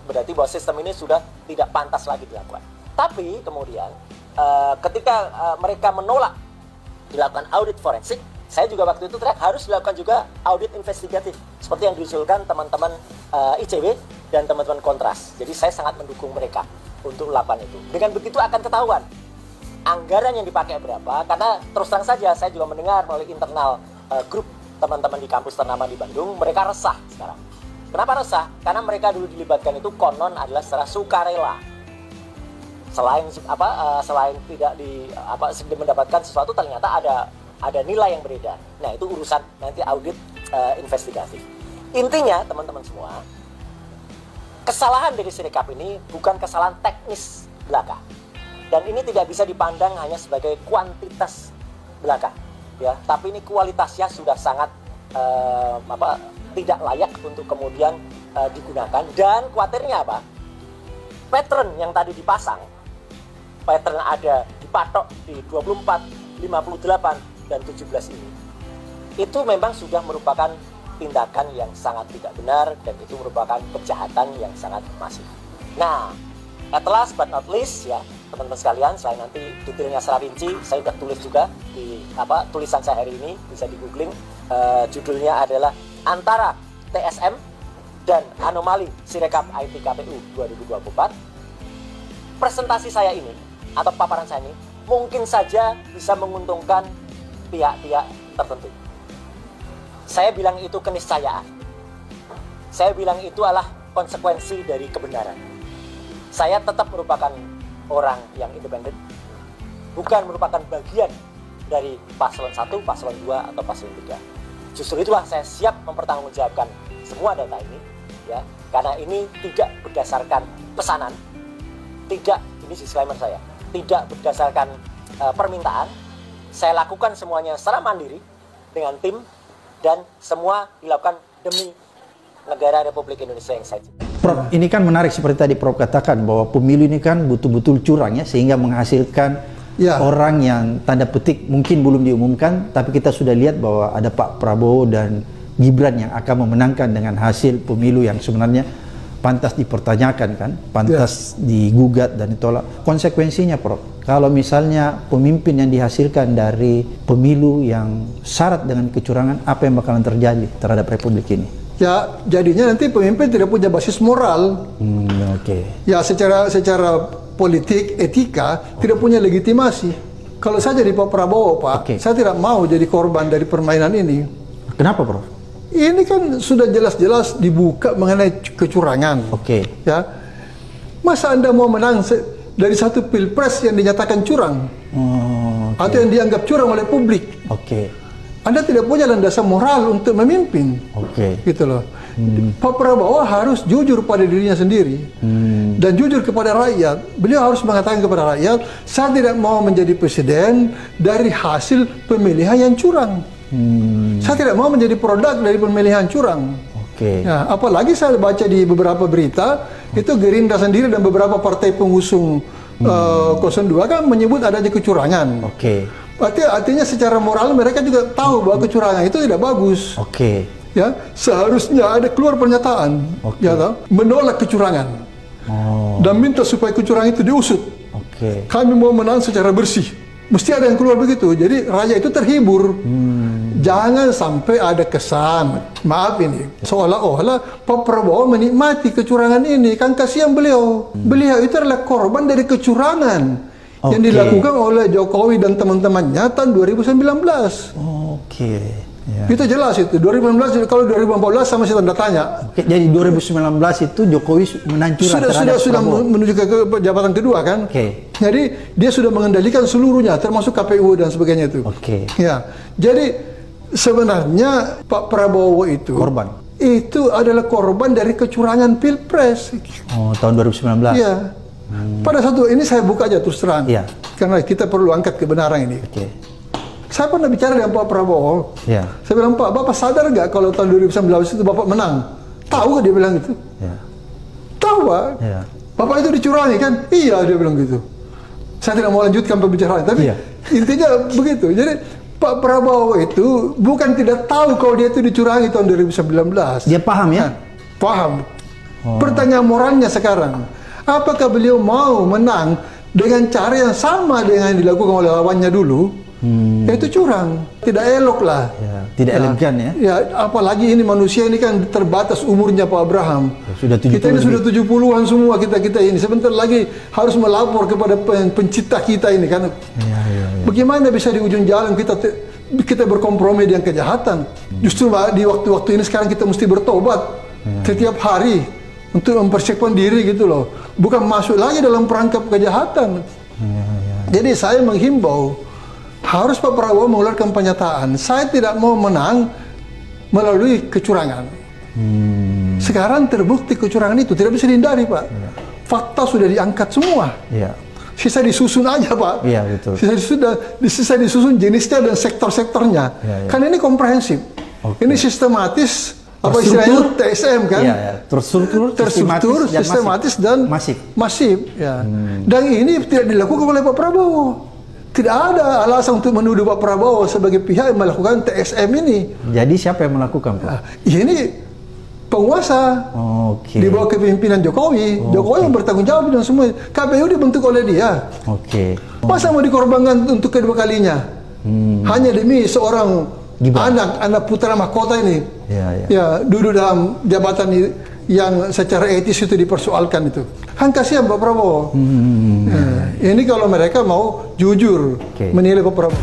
berarti bahwa sistem ini sudah tidak pantas lagi dilakukan. Tapi kemudian ketika mereka menolak dilakukan audit forensik, saya juga waktu itu teriak harus dilakukan juga audit investigatif seperti yang diusulkan teman-teman ICW dan teman-teman Kontras. Jadi saya sangat mendukung mereka untuk melakukan itu. Dengan begitu akan ketahuan anggaran yang dipakai berapa, karena terus terang saja saya juga mendengar melalui internal grup teman-teman di kampus ternama di Bandung, mereka resah sekarang. Kenapa resah? Karena mereka dulu dilibatkan itu konon adalah secara sukarela. Selain tidak mendapatkan sesuatu, ternyata ada nilai yang beredar. Nah, itu urusan nanti audit investigatif. Intinya teman-teman semua, kesalahan dari Sirekap ini bukan kesalahan teknis belaka, dan ini tidak bisa dipandang hanya sebagai kuantitas belaka, ya. Tapi ini kualitasnya sudah sangat tidak layak untuk kemudian digunakan. Dan khawatirnya apa? Pattern yang tadi dipasang, pattern ada dipatok di 24, 58 dan 17 ini, itu memang sudah merupakan tindakan yang sangat tidak benar, dan itu merupakan kejahatan yang sangat masif. Nah, at last but not least, ya teman-teman sekalian, selain nanti detailnya secara rinci, saya sudah tulis juga di tulisan saya hari ini, bisa di googling. Judulnya adalah Antara TSM dan Anomali Sirekap IT KPU 2024. Presentasi saya ini atau paparan saya ini mungkin saja bisa menguntungkan pihak-pihak tertentu. Saya bilang itu keniscayaan. Saya bilang itu adalah konsekuensi dari kebenaran. Saya tetap merupakan orang yang independen, bukan merupakan bagian dari paslon 1, paslon 2, atau paslon 3. Justru itulah saya siap mempertanggungjawabkan semua data ini, ya, karena ini tidak berdasarkan pesanan, ini disclaimer saya, tidak berdasarkan permintaan. Saya lakukan semuanya secara mandiri dengan tim, dan semua dilakukan demi negara Republik Indonesia yang saya cintai. Prof, ini kan menarik seperti tadi Prof katakan bahwa pemilu ini kan betul-betul curang, ya, sehingga menghasilkan orang yang tanda petik mungkin belum diumumkan, tapi kita sudah lihat bahwa ada Pak Prabowo dan Gibran yang akan memenangkan dengan hasil pemilu yang sebenarnya pantas dipertanyakan, kan, pantas digugat dan ditolak. Konsekuensinya Prof, kalau misalnya pemimpin yang dihasilkan dari pemilu yang syarat dengan kecurangan, apa yang bakalan terjadi terhadap Republik ini? Ya, jadinya nanti pemimpin tidak punya basis moral. Ya, secara politik, etika, tidak punya legitimasi. Kalau saya jadi Pak Prabowo, Pak, saya tidak mau jadi korban dari permainan ini. Kenapa, Prof? Ini kan sudah jelas-jelas dibuka mengenai kecurangan. Ya, masa Anda mau menang dari satu pilpres yang dinyatakan curang, atau yang dianggap curang oleh publik? Anda tidak punya landasan moral untuk memimpin. Gitu loh. Pak Prabowo harus jujur pada dirinya sendiri dan jujur kepada rakyat. Beliau harus mengatakan kepada rakyat, saya tidak mau menjadi presiden dari hasil pemilihan yang curang. Saya tidak mau menjadi produk dari pemilihan curang. Ya, apalagi saya baca di beberapa berita, itu Gerindra sendiri dan beberapa partai pengusung 02 kan menyebut adanya kecurangan. Artinya secara moral mereka juga tahu bahwa kecurangan itu tidak bagus. Ya, seharusnya ada keluar pernyataan, ya, menolak kecurangan dan minta supaya kecurangan itu diusut. Kami mau menang secara bersih. Mesti ada yang keluar begitu. Jadi rakyat itu terhibur. Jangan sampai ada kesan, maaf ini, seolah-olah Pak Prabowo menikmati kecurangan ini. Kan kasihan beliau. Beliau itu adalah korban dari kecurangan yang dilakukan oleh Jokowi dan teman-temannya tahun 2019. Itu jelas itu. 2019, kalau 2014 sama saya tanda tanya. Jadi 2019 itu Jokowi menang curang sudah menuju ke jabatan kedua, kan? Jadi dia sudah mengendalikan seluruhnya, termasuk KPU dan sebagainya itu. Ya. Jadi sebenarnya Pak Prabowo itu korban. Itu adalah korban dari kecurangan pilpres. Tahun 2019. Iya. Pada satu ini saya buka aja terus terang. Karena kita perlu angkat kebenaran ini. Saya pernah bicara dengan Pak Prabowo. Saya bilang, Pak, Bapak sadar nggak kalau tahun 2019 itu Bapak menang? Tahu nggak dia bilang gitu? Tahu, Pak. Bapak itu dicurangi, kan? Iya, dia bilang gitu. Saya tidak mau lanjutkan pembicaraan, tapi intinya begitu. Jadi Pak Prabowo itu bukan tidak tahu kalau dia itu dicurangi tahun 2019. Dia paham, ya? Paham. Pertanyaan moralnya sekarang, apakah beliau mau menang dengan cara yang sama dengan yang dilakukan oleh lawannya dulu? Itu curang, tidak elok lah. Ya, tidak elegan ya. Ya, apalagi ini manusia ini kan terbatas umurnya Pak Abraham. Sudah 70 kita ini sudah 70-an semua kita ini. Sebentar lagi harus melapor kepada pencipta kita ini kan. Bagaimana bisa di ujung jalan kita berkompromi dengan kejahatan? Justru di waktu-waktu ini sekarang kita mesti bertobat setiap hari untuk mempersiapkan diri gitu loh. Bukan masuk lagi dalam perangkap kejahatan. Jadi saya menghimbau harus Pak Prabowo mengeluarkan pernyataan, saya tidak mau menang melalui kecurangan. Sekarang terbukti kecurangan itu tidak bisa dihindari, Pak. Fakta sudah diangkat semua. Sisa disusun aja, Pak. Betul. Sisa disusun jenisnya dan sektor-sektornya. Kan ini komprehensif. Ini sistematis, apa istilahnya TSM kan? Terstruktur, sistematis dan masif. Dan ini tidak dilakukan oleh Pak Prabowo. Tidak ada alasan untuk menuduh Pak Prabowo sebagai pihak yang melakukan TSM ini. Jadi siapa yang melakukan, Pak? Ini penguasa di bawah kepemimpinan Jokowi. Jokowi yang bertanggung jawab dan semua. KPU dibentuk oleh dia. Masa mau dikorbankan untuk kedua kalinya? Hanya demi seorang anak putra mahkota ini, duduk dalam jabatan yang secara etis itu dipersoalkan itu. Kan kasihan Pak Prabowo. Ini kalau mereka mau jujur menilai Pak Prabowo.